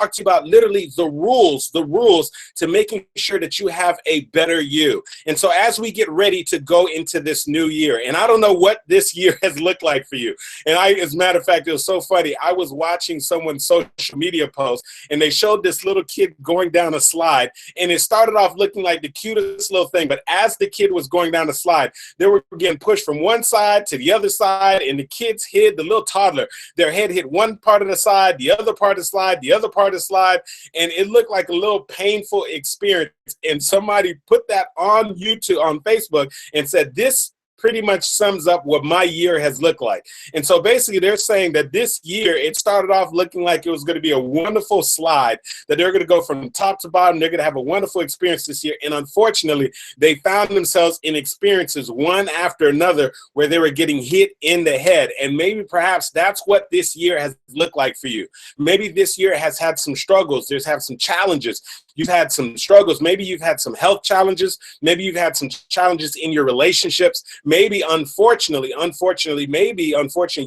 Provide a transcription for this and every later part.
talk to you about literally the rules to making sure that you have a better you. And so as we get ready to go into this new year, and I don't know what this year has looked like for you. And as a matter of fact, it was so funny. I was watching someone's social media post, and they showed this little kid going down a slide, and it started off looking like the cutest little thing. But as the kid was going down the slide, they were getting pushed from one side to the other side, and the kids hit, the little toddler, their head hit one part of the side, the other part of the slide, the other part of the slide, and it looked like a little painful experience. And somebody put that on YouTube, on Facebook, and said, this pretty much sums up what my year has looked like. And so basically they're saying that this year, it started off looking like it was going to be a wonderful slide, that they're going to go from top to bottom. They're going to have a wonderful experience this year. And unfortunately, they found themselves in experiences one after another where they were getting hit in the head. And maybe perhaps that's what this year has looked like for you. Maybe this year has had some struggles. There's had some challenges. You've had some struggles. Maybe you've had some health challenges. Maybe you've had some challenges in your relationships. Maybe, unfortunately,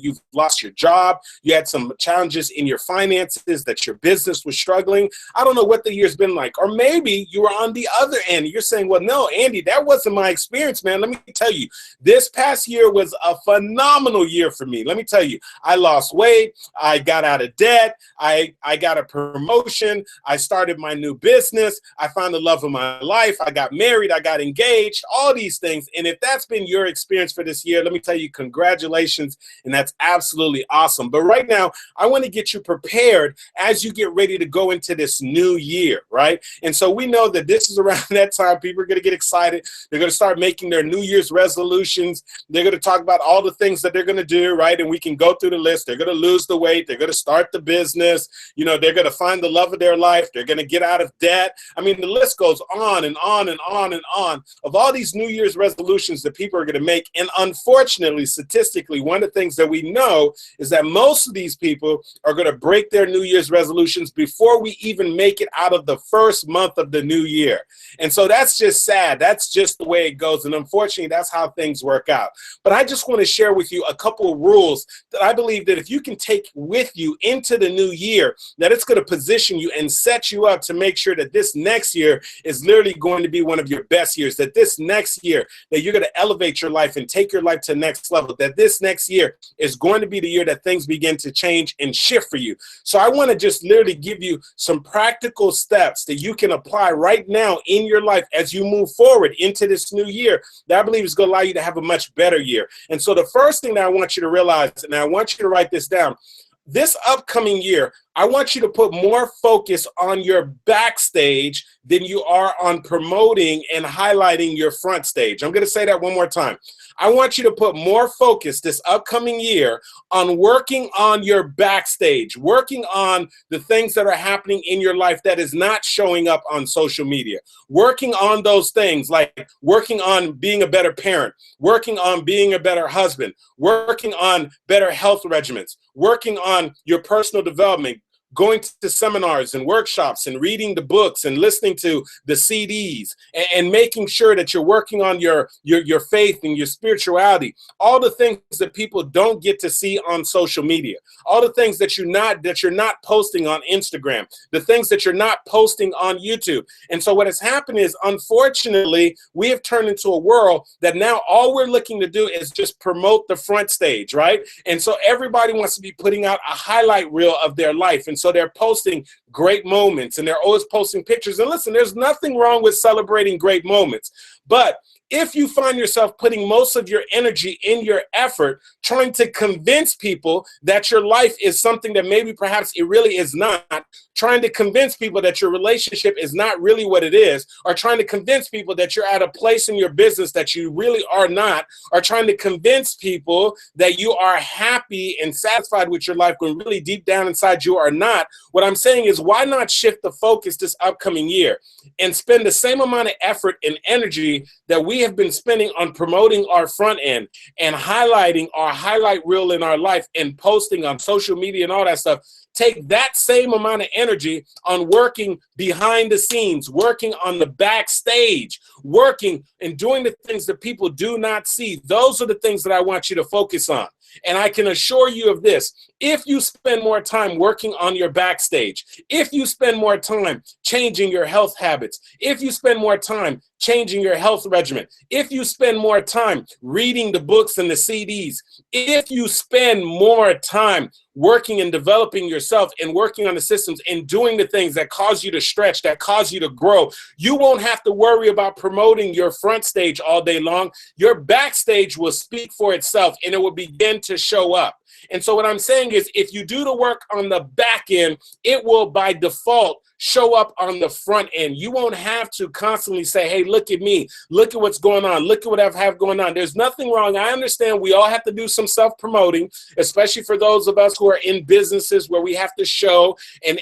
you've lost your job. You had some challenges in your finances, that your business was struggling. I don't know what the year's been like. Or maybe you were on the other end. You're saying, well, no, Andy, that wasn't my experience, man. Let me tell you, this past year was a phenomenal year for me. Let me tell you, I lost weight. I got out of debt. I got a promotion. I started my new business. I found the love of my life. I got married. I got engaged, all these things. And if that's been your experience for this year, let me tell you, congratulations. And that's absolutely awesome. But right now, I want to get you prepared as you get ready to go into this new year, right? And so we know that this is around that time. People are going to get excited. They're going to start making their New Year's resolutions. They're going to talk about all the things that they're going to do, right? And we can go through the list. They're going to lose the weight. They're going to start the business. You know, they're going to find the love of their life. They're going to get out of debt. I mean, the list goes on and on and on and on of all these New Year's resolutions that people are going to make. And unfortunately, statistically, one of the things that we know is that most of these people are going to break their New Year's resolutions before we even make it out of the first month of the new year. And so that's just sad. That's just the way it goes. And unfortunately, that's how things work out. But I just want to share with you a couple of rules that I believe that if you can take with you into the new year, that it's going to position you and set you up to make sure that this next year is literally going to be one of your best years, that this next year that you're going to elevate your life and take your life to the next level, that this next year is going to be the year that things begin to change and shift for you. So I want to just literally give you some practical steps that you can apply right now in your life as you move forward into this new year that I believe is going to allow you to have a much better year. And so the first thing that I want you to realize, and I want you to write this down, this upcoming year, I want you to put more focus on your backstage than you are on promoting and highlighting your front stage. I'm going to say that one more time. I want you to put more focus this upcoming year on working on your backstage, working on the things that are happening in your life that is not showing up on social media, working on those things like working on being a better parent, working on being a better husband, working on better health regimens, working on your personal development, going to seminars and workshops and reading the books and listening to the CDs and making sure that you're working on your faith and your spirituality, all the things that people don't get to see on social media, all the things that you're not posting on Instagram, the things that you're not posting on YouTube. And so what has happened is, unfortunately, we have turned into a world that now all we're looking to do is just promote the front stage, right? And so everybody wants to be putting out a highlight reel of their life. And so they're posting great moments and they're always posting pictures. And listen, there's nothing wrong with celebrating great moments. But if you find yourself putting most of your energy in your effort trying to convince people that your life is something that maybe perhaps it really is not, trying to convince people that your relationship is not really what it is, or trying to convince people that you're at a place in your business that you really are not, or trying to convince people that you are happy and satisfied with your life when really deep down inside you are not, what I'm saying is, why not shift the focus this upcoming year and spend the same amount of effort and energy that we have been spending on promoting our front end and highlighting our highlight reel in our life and posting on social media and all that stuff. Take that same amount of energy on working behind the scenes, working on the backstage, working and doing the things that people do not see. Those are the things that I want you to focus on. And I can assure you of this. If you spend more time working on your backstage, if you spend more time changing your health habits, if you spend more time changing your health regimen, if you spend more time reading the books and the CDs, if you spend more time working and developing yourself and working on the systems and doing the things that cause you to stretch, that cause you to grow, you won't have to worry about promoting your front stage all day long. Your backstage will speak for itself and it will begin to show up. And so what I'm saying is, if you do the work on the back end, it will by default show up on the front end. You won't have to constantly say, hey, look at me. Look at what's going on. Look at what I have going on. There's nothing wrong. I understand we all have to do some self-promoting, especially for those of us who are in businesses where we have to show and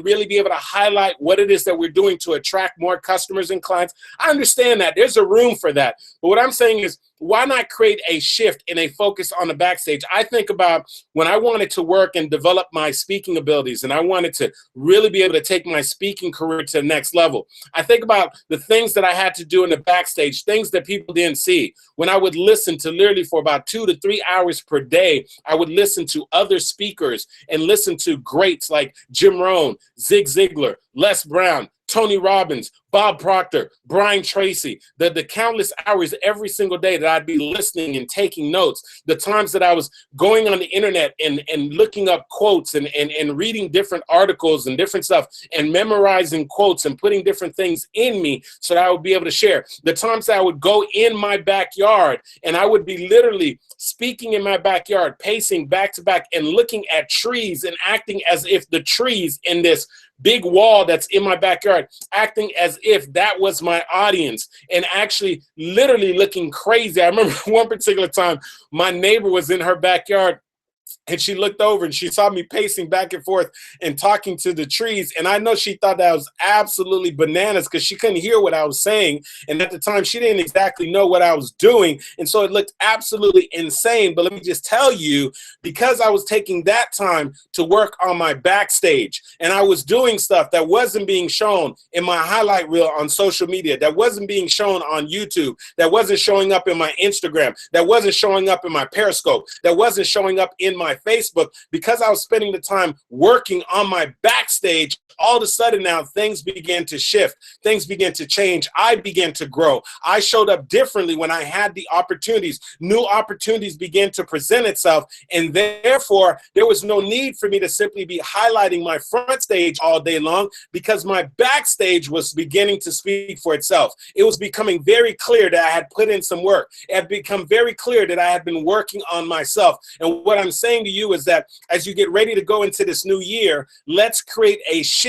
really be able to highlight what it is that we're doing to attract more customers and clients. I understand that. There's a room for that. But what I'm saying is, why not create a shift and a focus on the backstage? I think about when I wanted to work and develop my speaking abilities and I wanted to really be able to take my speaking career to the next level. I think about the things that I had to do in the backstage, things that people didn't see. When I would listen to literally for about 2 to 3 hours per day, I would listen to other speakers and listen to greats like Jim Rohn, Zig Ziglar, Les Brown, Tony Robbins, Bob Proctor, Brian Tracy, the countless hours every single day that I'd be listening and taking notes, the times that I was going on the internet and looking up quotes and reading different articles and different stuff and memorizing quotes and putting different things in me so that I would be able to share. The times that I would go in my backyard and I would be literally speaking in my backyard, pacing back to back and looking at trees and acting as if the trees in this big wall that's in my backyard, acting as if that was my audience and actually literally looking crazy. I remember one particular time my neighbor was in her backyard and she looked over and she saw me pacing back and forth and talking to the trees. And I know she thought that was absolutely bananas because she couldn't hear what I was saying. And at the time, she didn't exactly know what I was doing. And so it looked absolutely insane. But let me just tell you, because I was taking that time to work on my backstage and I was doing stuff that wasn't being shown in my highlight reel on social media, that wasn't being shown on YouTube, that wasn't showing up in my Instagram, that wasn't showing up in my Periscope, that wasn't showing up in my Facebook, because I was spending the time working on my backstage, all of a sudden now things began to shift. Things began to change. I began to grow. I showed up differently when I had the opportunities. New opportunities began to present itself. And therefore, there was no need for me to simply be highlighting my front stage all day long because my backstage was beginning to speak for itself. It was becoming very clear that I had put in some work. It had become very clear that I had been working on myself. And what I'm saying to you is that as you get ready to go into this new year, let's create a shift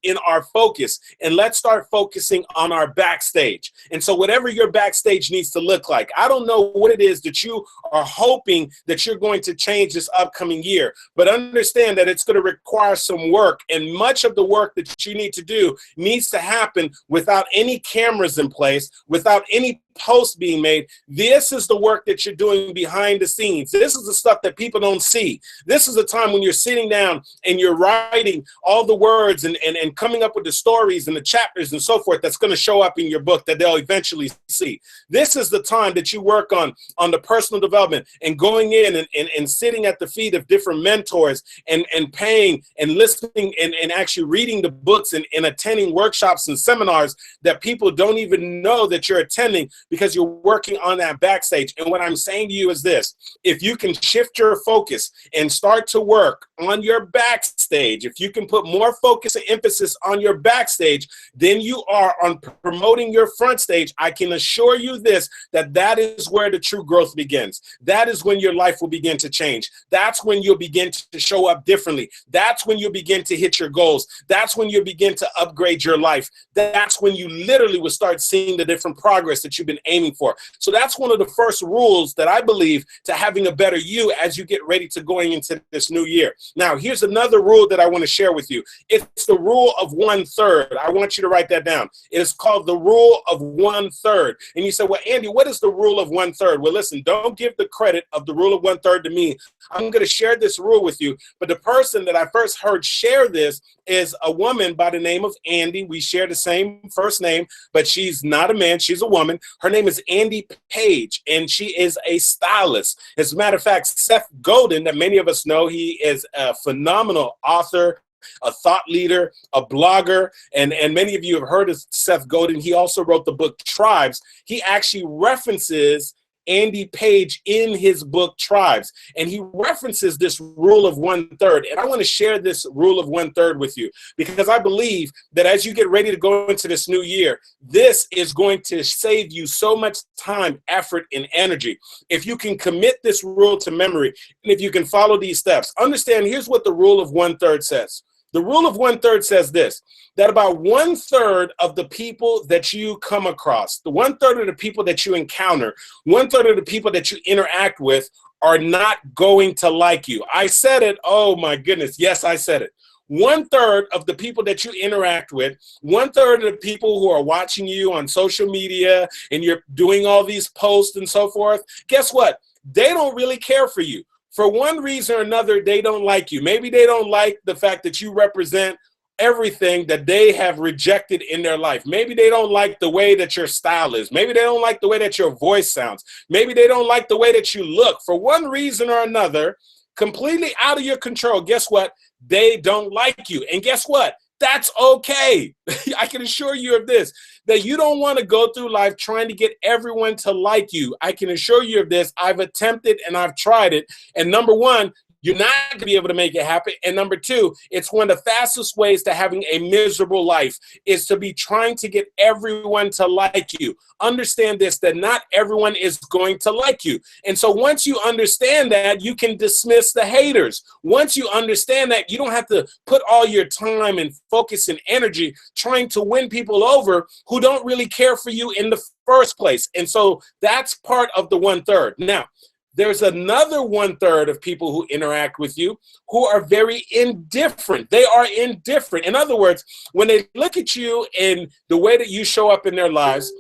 in our focus and let's start focusing on our backstage. And so whatever your backstage needs to look like, I don't know what it is that you are hoping that you're going to change this upcoming year, but understand that it's going to require some work, and much of the work that you need to do needs to happen without any cameras in place, without any posts being made. This is the work that you're doing behind the scenes. This is the stuff that people don't see. This is the time when you're sitting down and you're writing all the words and coming up with the stories and the chapters and so forth that's going to show up in your book that they'll eventually see. This is the time that you work on the personal development and going in and sitting at the feet of different mentors and paying and listening and actually reading the books and attending workshops and seminars that people don't even know that you're attending because you're working on that backstage. And what I'm saying to you is this: if you can shift your focus and start to work on your backstage, if you can put more focus and emphasis on your backstage than you are on promoting your front stage, I can assure you this, that is where the true growth begins. That is when your life will begin to change. That's when you'll begin to show up differently. That's when you'll begin to hit your goals. That's when you'll begin to upgrade your life. That's when you literally will start seeing the different progress that you've been aiming for. So that's one of the first rules that I believe to having a better you as you get ready to going into this new year. Now, here's another rule that I want to share with you. It's the rule of 1/3. I want you to write that down. It is called the rule of 1/3. And you say, well, Andy, what is the rule of 1/3? Well, listen, don't give the credit of the rule of 1/3 to me. I'm going to share this rule with you. But the person that I first heard share this is a woman by the name of Andy. We share the same first name, but she's not a man. She's a woman. Her name is Andy Page, and she is a stylist. As a matter of fact, Seth Godin, that many of us know, he is a phenomenal author, a thought leader, a blogger, and many of you have heard of Seth Godin. He also wrote the book Tribes. He actually references Andy Page in his book Tribes, and he references this rule of 1/3. And I want to share this rule of 1/3 with you, because I believe that as you get ready to go into this new year, this is going to save you so much time, effort, and energy. If you can commit this rule to memory, and if you can follow these steps, understand, here's what the rule of 1/3 says. The rule of 1/3 says this, that about 1/3 of the people that you come across, the 1/3 of the people that you encounter, 1/3 of the people that you interact with are not going to like you. I said it. Oh my goodness. Yes, I said it. 1/3 of the people that you interact with, 1/3 of the people who are watching you on social media and you're doing all these posts and so forth, guess what? They don't really care for you. For one reason or another, they don't like you. Maybe they don't like the fact that you represent everything that they have rejected in their life. Maybe they don't like the way that your style is. Maybe they don't like the way that your voice sounds. Maybe they don't like the way that you look. For one reason or another, completely out of your control, guess what? They don't like you. And guess what? That's okay. I can assure you of this, that you don't want to go through life trying to get everyone to like you. I can assure you of this. I've attempted and I've tried it. And number one, you're not going to be able to make it happen. And number two, it's one of the fastest ways to having a miserable life is to be trying to get everyone to like you. Understand this, that not everyone is going to like you. And so once you understand that, you can dismiss the haters. Once you understand that, you don't have to put all your time and focus and energy trying to win people over who don't really care for you in the first place. And so that's part of the 1/3. Now, there's another 1/3 of people who interact with you who are very indifferent. They are indifferent. In other words, when they look at you and the way that you show up in their lives,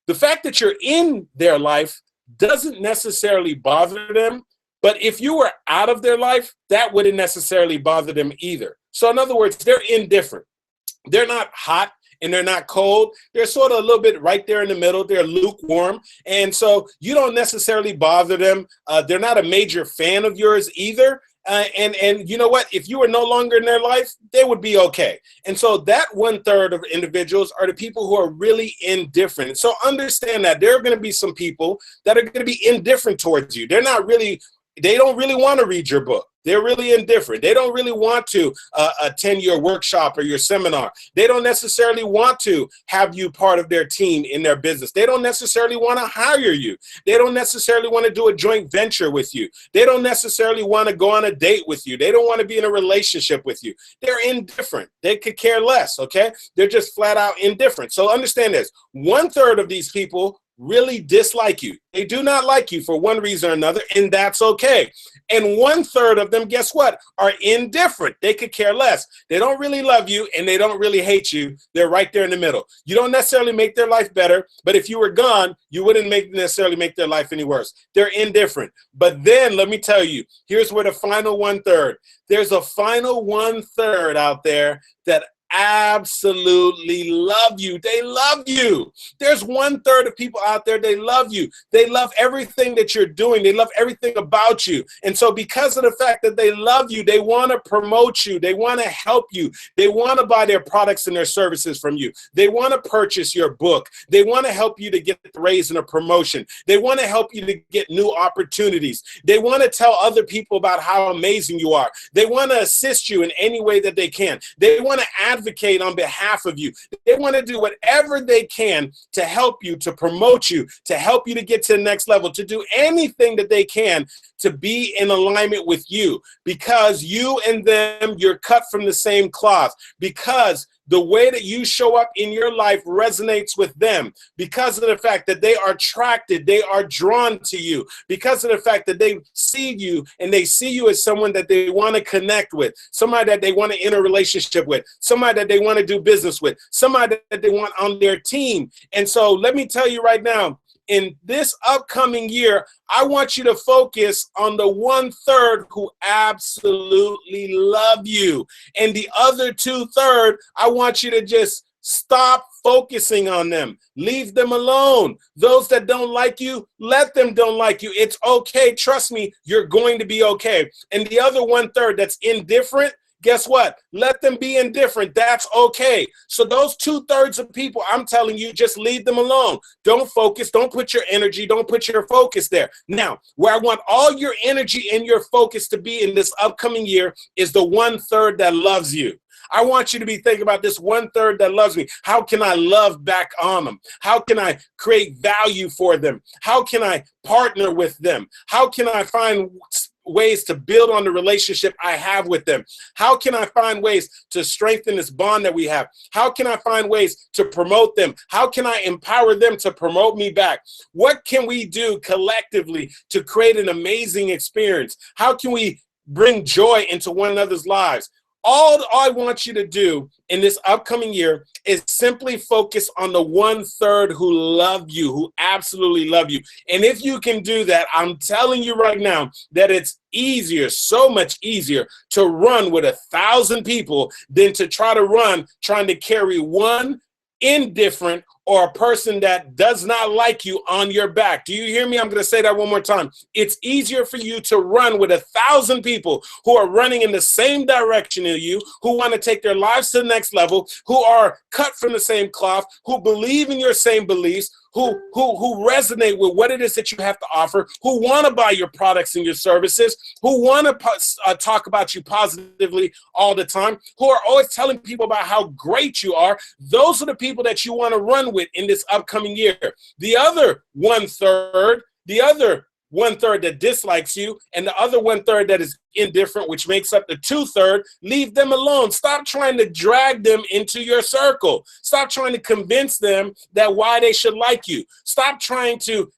the fact that you're in their life doesn't necessarily bother them. But if you were out of their life, that wouldn't necessarily bother them either. So in other words, they're indifferent. They're not hot and they're not cold. They're sort of a little bit right there in the middle. They're lukewarm. And so you don't necessarily bother them. They're not a major fan of yours either. And you know what? If you were no longer in their life, they would be okay. And so that 1/3 of individuals are the people who are really indifferent. So understand that there are going to be some people that are going to be indifferent towards you. They don't really want to read your book. They're really indifferent. They don't really want to attend your workshop or your seminar. They don't necessarily want to have you part of their team in their business. They don't necessarily want to hire you. They don't necessarily want to do a joint venture with you. They don't necessarily want to go on a date with you. They don't want to be in a relationship with you. They're indifferent. They could care less, okay? They're just flat out indifferent. So understand this. 1/3 of these people really dislike you. They do not like you for one reason or another, and that's okay. And 1/3 of them, guess what, are indifferent. They could care less. They don't really love you, and they don't really hate you. They're right there in the middle. You don't necessarily make their life better, but if you were gone, you wouldn't necessarily make their life any worse. They're indifferent. But then let me tell you, here's where the final 1/3. There's a final 1/3 out there that absolutely love you. They love you. There's 1/3 of people out there, they love you. They love everything that you're doing. They love everything about you. And so because of the fact that they love you, they want to promote you. They want to help you. They want to buy their products and their services from you. They want to purchase your book. They want to help you to get a raise and a promotion. They want to help you to get new opportunities. They want to tell other people about how amazing you are. They want to assist you in any way that they can. They want to advocate on behalf of you. They want to do whatever they can to help you, to promote you, to help you to get to the next level, to do anything that they can to be in alignment with you, because you and them, you're cut from the same cloth, because the way that you show up in your life resonates with them, because of the fact that they are attracted, they are drawn to you, because of the fact that they see you and they see you as someone that they want to connect with, somebody that they want to enter a relationship with, somebody that they want to do business with, somebody that they want on their team. And so let me tell you right now, in this upcoming year, I want you to focus on the 1/3 who absolutely love you. And the other 2/3, I want you to just stop focusing on them. Leave them alone. Those that don't like you, let them don't like you. It's okay. Trust me, you're going to be okay. And the other 1/3 that's indifferent, guess what? Let them be indifferent. That's okay. So those 2/3 of people, I'm telling you, just leave them alone. Don't focus. Don't put your energy, don't put your focus there. Now, where I want all your energy and your focus to be in this upcoming year is the 1/3 that loves you. I want you to be thinking about this 1/3 that loves me. How can I love back on them? How can I create value for them? How can I partner with them? How can I find ways to build on the relationship I have with them? How can I find ways to strengthen this bond that we have? How can I find ways to promote them? How can I empower them to promote me back? What can we do collectively to create an amazing experience? How can we bring joy into one another's lives? All I want you to do in this upcoming year is simply focus on the 1/3 who love you, who absolutely love you. And if you can do that, I'm telling you right now that it's easier, so much easier to run with 1,000 people than to try to run trying to carry one indifferent or a person that does not like you on your back. Do you hear me? I'm going to say that one more time. It's easier for you to run with 1,000 people who are running in the same direction as you, who want to take their lives to the next level, who are cut from the same cloth, who believe in your same beliefs, who resonate with what it is that you have to offer, who want to buy your products and your services, who want to talk about you positively all the time, who are always telling people about how great you are. Those are the people that you want to run with in this upcoming year. The other 1/3, the other 1/3 that dislikes you, and the other 1/3 that is indifferent, which makes up the 2/3, leave them alone. Stop trying to drag them into your circle. Stop trying to convince them that why they should like you. Stop trying to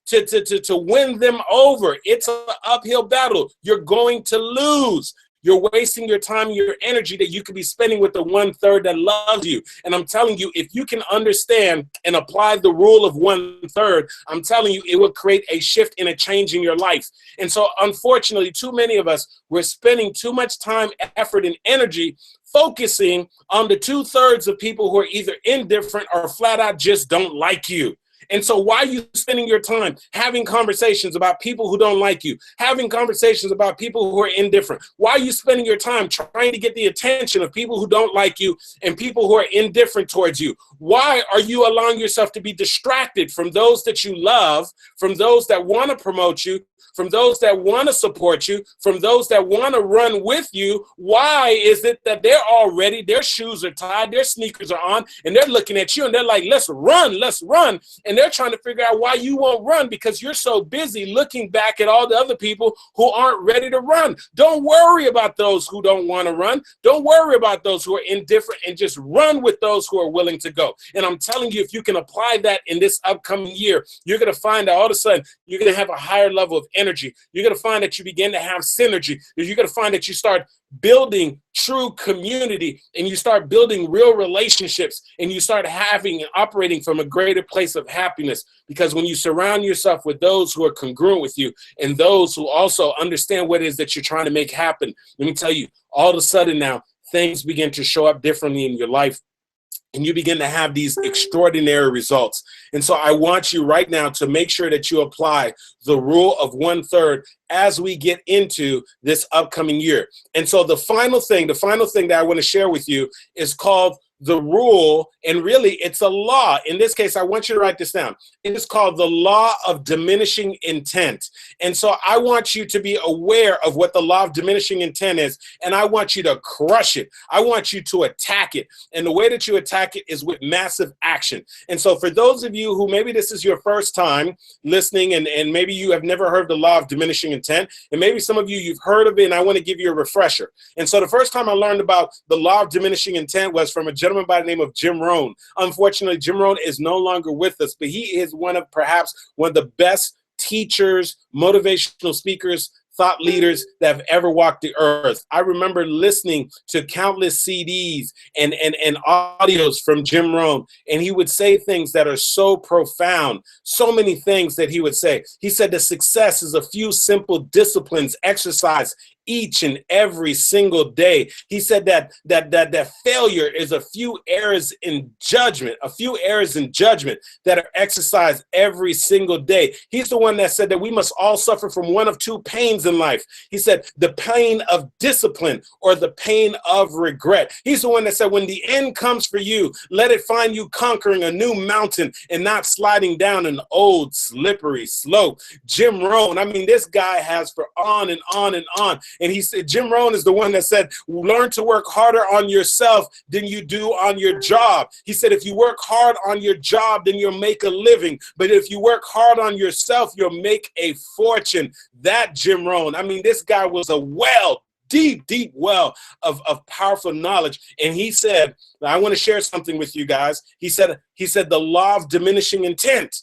win them over. It's an uphill battle. You're going to lose. You're wasting your time and your energy that you could be spending with the 1/3 that loves you. And I'm telling you, if you can understand and apply the rule of 1/3, I'm telling you, it will create a shift and a change in your life. And so, unfortunately, too many of us, we're spending too much time, effort, and energy focusing on the 2/3 of people who are either indifferent or flat out just don't like you. And so why are you spending your time having conversations about people who don't like you, having conversations about people who are indifferent? Why are you spending your time trying to get the attention of people who don't like you and people who are indifferent towards you? Why are you allowing yourself to be distracted from those that you love, from those that want to promote you, from those that want to support you, from those that want to run with you? Why is it that they're all ready, their shoes are tied, their sneakers are on, and they're looking at you and they're like, let's run, let's run. And they're trying to figure out why you won't run because you're so busy looking back at all the other people who aren't ready to run. Don't worry about those who don't want to run. Don't worry about those who are indifferent, and just run with those who are willing to go. And I'm telling you, if you can apply that in this upcoming year, you're going to find that all of a sudden you're going to have a higher level of energy. You're going to find that you begin to have synergy. You're going to find that you start building true community, and you start building real relationships, and you start having and operating from a greater place of happiness. Because when you surround yourself with those who are congruent with you and those who also understand what it is that you're trying to make happen, let me tell you, all of a sudden now things begin to show up differently in your life. And you begin to have these extraordinary results. And so I want you right now to make sure that you apply the rule of 1/3 as we get into this upcoming year. And so the final thing that I want to share with you is called the rule, and really it's a law. In this case, I want you to write this down. It is called the law of diminishing intent. And so I want you to be aware of what the law of diminishing intent is, and I want you to crush it. I want you to attack it. And the way that you attack it is with massive action. And so for those of you who maybe this is your first time listening, and maybe you have never heard the law of diminishing intent, and maybe some of you, you've heard of it, and I want to give you a refresher. And so the first time I learned about the law of diminishing intent was from a gentleman by the name of Jim Rohn. Unfortunately, Jim Rohn is no longer with us, but he is perhaps one of the best teachers, motivational speakers, thought leaders that have ever walked the earth. I remember listening to countless CDs and audios from Jim Rohn, and he would say things that are so profound, so many things that he would say. He said that success is a few simple disciplines exercised each and every single day. He said that failure is a few errors in judgment that are exercised every single day. He's the one that said that we must all suffer from one of two pains in life. He said the pain of discipline or the pain of regret. He's the one that said when the end comes for you, let it find you conquering a new mountain and not sliding down an old slippery slope. Jim Rohn, I mean, this guy has for on and on and on. And he said, Jim Rohn is the one that said, learn to work harder on yourself than you do on your job. He said, if you work hard on your job, then you'll make a living. But if you work hard on yourself, you'll make a fortune. That Jim Rohn, I mean, this guy was a deep well of powerful knowledge. And he said, I want to share something with you guys. He said the law of diminishing intent.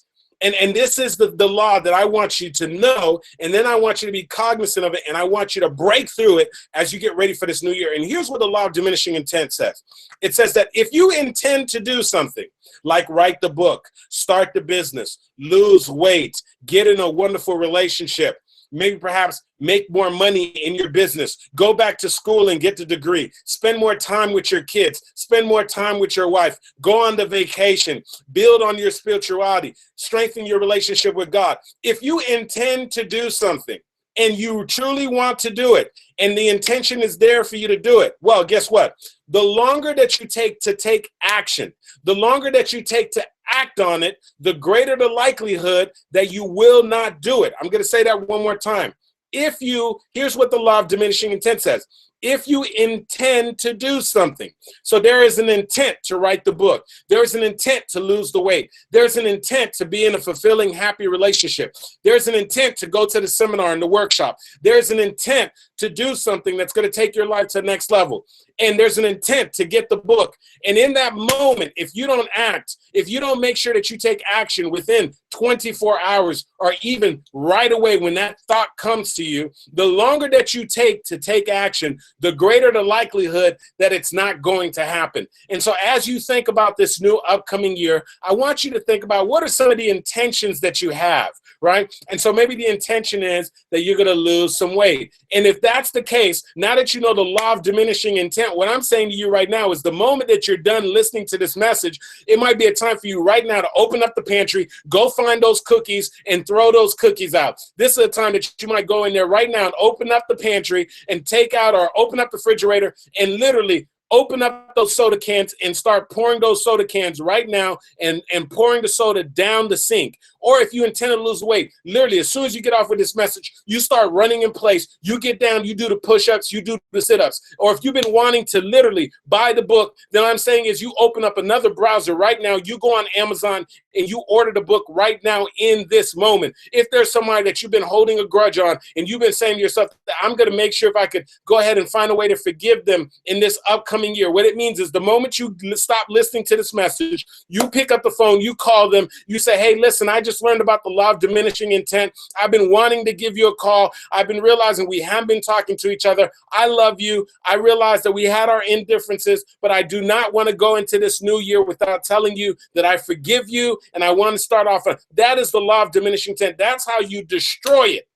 And this is the law that I want you to know, and then I want you to be cognizant of it, and I want you to break through it as you get ready for this new year. And here's what the law of diminishing intent says. It says that if you intend to do something, like write the book, start the business, lose weight, get in a wonderful relationship, maybe perhaps make more money in your business, go back to school and get the degree, spend more time with your kids, spend more time with your wife, go on the vacation, build on your spirituality, strengthen your relationship with God. If you intend to do something and you truly want to do it and the intention is there for you to do it, well, guess what? The longer that you take to take action, the longer that you take to act on it, the greater the likelihood that you will not do it. I'm going to say that one more time. Here's what the law of diminishing intent says. If you intend to do something, so there is an intent to write the book. There's an intent to lose the weight. There's an intent to be in a fulfilling, happy relationship. There's an intent to go to the seminar and the workshop. There's an intent to do something that's going to take your life to the next level. And there's an intent to get the book. And in that moment, if you don't act, if you don't make sure that you take action within 24 hours or even right away when that thought comes to you, the longer that you take to take action, the greater the likelihood that it's not going to happen. And so as you think about this new upcoming year, I want you to think about what are some of the intentions that you have, right? And so maybe the intention is that you're going to lose some weight. And if that's the case, now that you know the law of diminishing intent, what I'm saying to you right now is the moment that you're done listening to this message, it might be a time for you right now to open up the pantry, go find those cookies and throw those cookies out. This is a time that you might go in there right now and open up the pantry and take out or open up the refrigerator and literally open up those soda cans and start pouring those soda cans right now and pouring the soda down the sink. Or if you intend to lose weight, literally as soon as you get off with this message, you start running in place, you get down, you do the push-ups, you do the sit-ups. Or if you've been wanting to literally buy the book, then what I'm saying is you open up another browser right now, you go on Amazon and you order the book right now in this moment. If there's somebody that you've been holding a grudge on and you've been saying to yourself, I'm going to make sure if I could go ahead and find a way to forgive them in this upcoming year. What it means is the moment you stop listening to this message, you pick up the phone, you call them, you say, hey, listen, I just learned about the law of diminishing intent. I've been wanting to give you a call. I've been realizing we haven't been talking to each other. I love you. I realize that we had our indifferences, but I do not want to go into this new year without telling you that I forgive you and I want to start off. That is the law of diminishing intent. That's how you destroy it.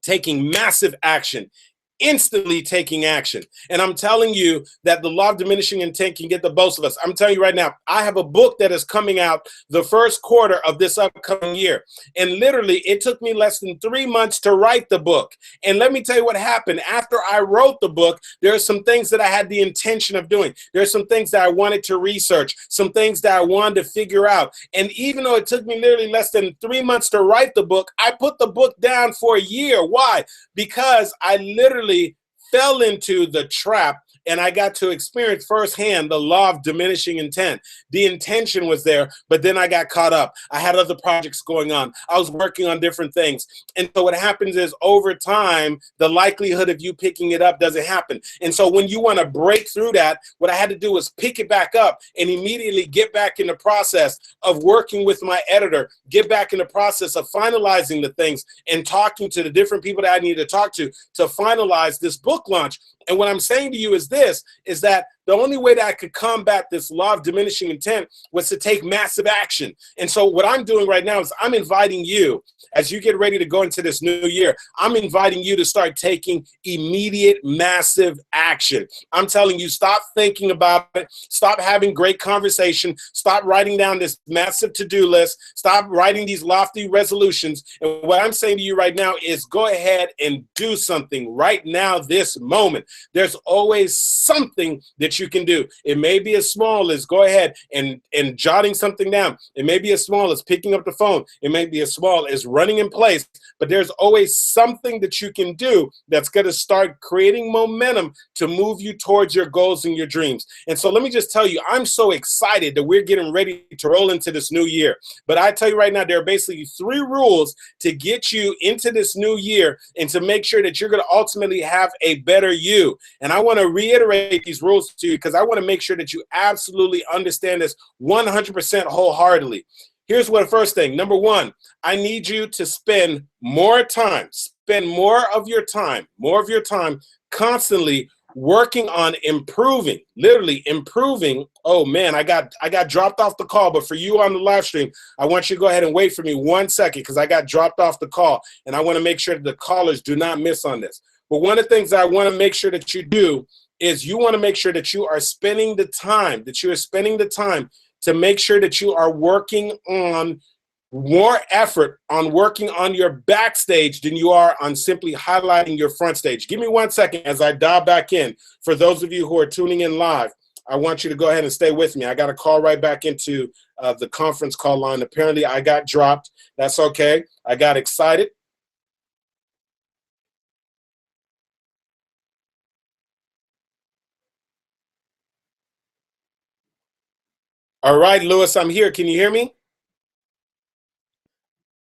Taking massive action. Instantly taking action. And I'm telling you that the law of diminishing intent can get the both of us. I'm telling you right now, I have a book that is coming out the first quarter of this upcoming year. And literally, it took me less than 3 months to write the book. And let me tell you what happened. After I wrote the book, there are some things that I had the intention of doing. There's some things that I wanted to research, some things that I wanted to figure out. And even though it took me literally less than 3 months to write the book, I put the book down for a year. Why? Because I literally fell into the trap and I got to experience firsthand the law of diminishing intent. The intention was there, but then I got caught up. I had other projects going on. I was working on different things. And so what happens is over time, the likelihood of you picking it up doesn't happen. And so when you want to break through that, what I had to do was pick it back up and immediately get back in the process of working with my editor, get back in the process of finalizing the things and talking to the different people that I need to talk to finalize this book launch. And what I'm saying to you is this, is that the only way that I could combat this law of diminishing intent was to take massive action. And so what I'm doing right now is I'm inviting you, as you get ready to go into this new year, I'm inviting you to start taking immediate, massive action. I'm telling you, stop thinking about it. Stop having great conversation. Stop writing down this massive to-do list. Stop writing these lofty resolutions. And what I'm saying to you right now is go ahead and do something right now, this moment. There's always something that you can do. It may be as small as go ahead and jotting something down. It may be as small as picking up the phone. It may be as small as running in place, but there's always something that you can do that's going to start creating momentum to move you towards your goals and your dreams. And so let me just tell you, I'm so excited that we're getting ready to roll into this new year. But I tell you right now, there are basically 3 rules to get you into this new year and to make sure that you're going to ultimately have a better you. And I want to reiterate these rules to you because I want to make sure that you absolutely understand this 100% wholeheartedly. Here's what the first thing. Number 1, I need you to spend more of your time constantly working on improving, literally improving. Oh man, I got dropped off the call, but for you on the live stream, I want you to go ahead and wait for me 1 second because I got dropped off the call and I want to make sure that the callers do not miss on this. But one of the things that I want to make sure that you do is you want to make sure that you are spending the time, to make sure that you are working on more effort on working on your backstage than you are on simply highlighting your front stage. Give me 1 second as I dial back in. For those of you who are tuning in live, I want you to go ahead and stay with me. I got to call right back into the conference call line. Apparently, I got dropped. That's okay. I got excited. All right, Lewis, I'm here. Can you hear me?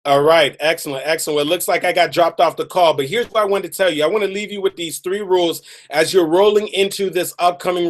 All right, excellent, excellent. Well, it looks like I got dropped off the call, but here's what I want to tell you. I want to leave you with these 3 rules as you're rolling into this upcoming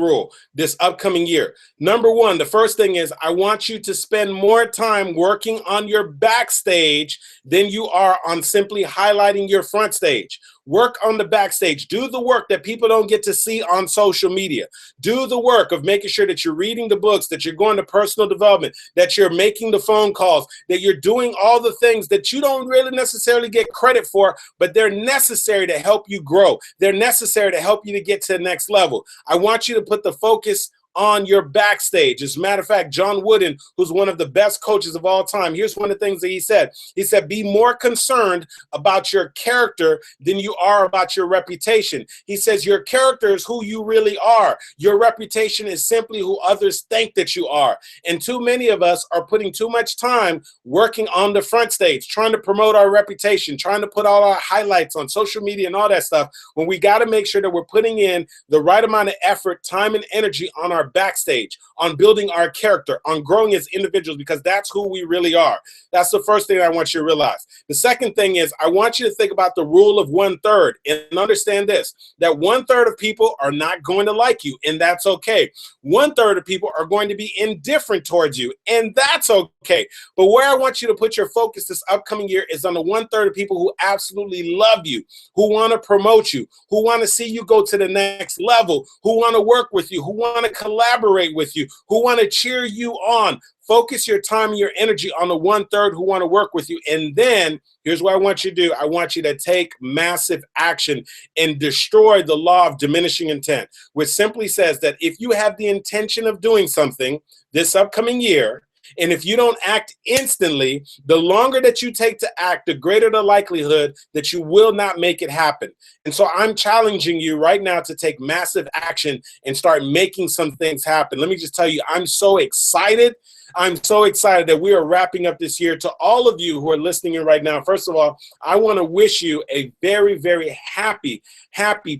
year. Number 1, the first thing is I want you to spend more time working on your backstage than you are on simply highlighting your front stage. Work on the backstage. Do the work that people don't get to see on social media. Do the work of making sure that you're reading the books, that you're going to personal development, that you're making the phone calls, that you're doing all the things that you don't really necessarily get credit for, but they're necessary to help you grow. They're necessary to help you to get to the next level. I want you to put the focus on your backstage. As a matter of fact, John Wooden, who's one of the best coaches of all time, here's one of the things that he said. He said, be more concerned about your character than you are about your reputation. He says your character is who you really are. Your reputation is simply who others think that you are. And too many of us are putting too much time working on the front stage, trying to promote our reputation, trying to put all our highlights on social media and all that stuff, when we got to make sure that we're putting in the right amount of effort, time, and energy on our backstage, on building our character, on growing as individuals, because that's who we really are. That's the first thing I want you to realize. The second thing is I want you to think about the rule of 1/3 and understand this, that 1/3 of people are not going to like you, and that's okay. 1/3 of people are going to be indifferent towards you, and that's okay. But where I want you to put your focus this upcoming year is on the 1/3 of people who absolutely love you, who want to promote you, who want to see you go to the next level, who want to work with you, who want to collaborate with you, who want to cheer you on. Focus your time and your energy on the 1/3 who want to work with you. And then here's what I want you to do. I want you to take massive action and destroy the law of diminishing intent, which simply says that if you have the intention of doing something this upcoming year, and if you don't act instantly, the longer that you take to act, the greater the likelihood that you will not make it happen. And so I'm challenging you right now to take massive action and start making some things happen. Let me just tell you, I'm so excited. I'm so excited that we are wrapping up this year. To all of you who are listening in right now, first of all, I want to wish you a very, very happy,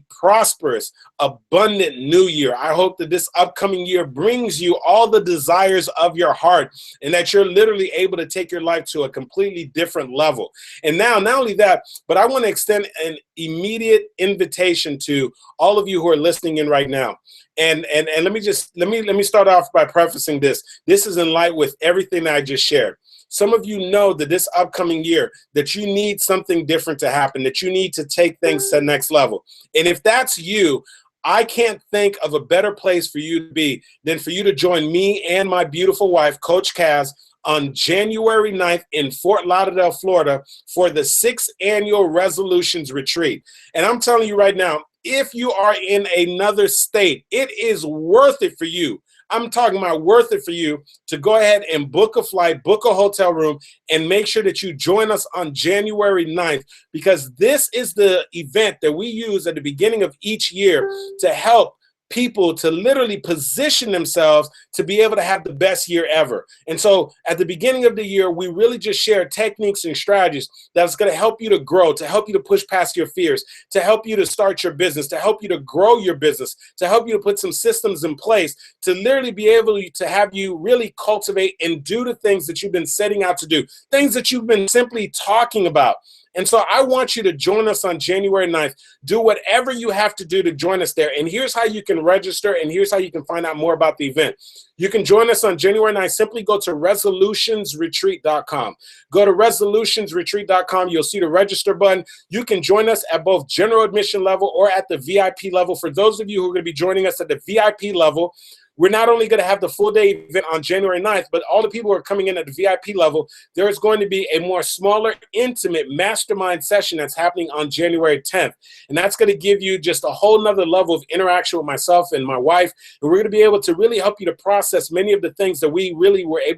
prosperous, abundant new year. I hope that this upcoming year brings you all the desires of your heart and that you're literally able to take your life to a completely different level. And now, not only that, but I want to extend an immediate invitation to all of you who are listening in right now. And let me start off by prefacing this. This is in light with everything that I just shared. Some of you know that this upcoming year that you need something different to happen, that you need to take things to the next level. And if that's you, I can't think of a better place for you to be than for you to join me and my beautiful wife, Coach Kaz, on January 9th in Fort Lauderdale, Florida, for the 6th annual Resolutions Retreat. And I'm telling you right now, if you are in another state, it is worth it for you. I'm talking about worth it for you to go ahead and book a flight, book a hotel room, and make sure that you join us on January 9th, because this is the event that we use at the beginning of each year to help people to literally position themselves to be able to have the best year ever. And so at the beginning of the year, we really just share techniques and strategies that's going to help you to grow, to help you to push past your fears, to help you to start your business, to help you to grow your business, to help you to put some systems in place to literally be able to have you really cultivate and do the things that you've been setting out to do, things that you've been simply talking about. And so I want you to join us on January 9th. Do whatever you have to do to join us there. And here's how you can register, and here's how you can find out more about the event. You can join us on January 9th. Simply go to resolutionsretreat.com. Go to resolutionsretreat.com. You'll see the register button. You can join us at both general admission level or at the VIP level. For those of you who are going to be joining us at the VIP level, we're not only going to have the full day event on January 9th, but all the people who are coming in at the VIP level, there is going to be a more smaller, intimate mastermind session that's happening on January 10th. And that's going to give you just a whole nother level of interaction with myself and my wife. And we're going to be able to really help you to process many of the things that we really were able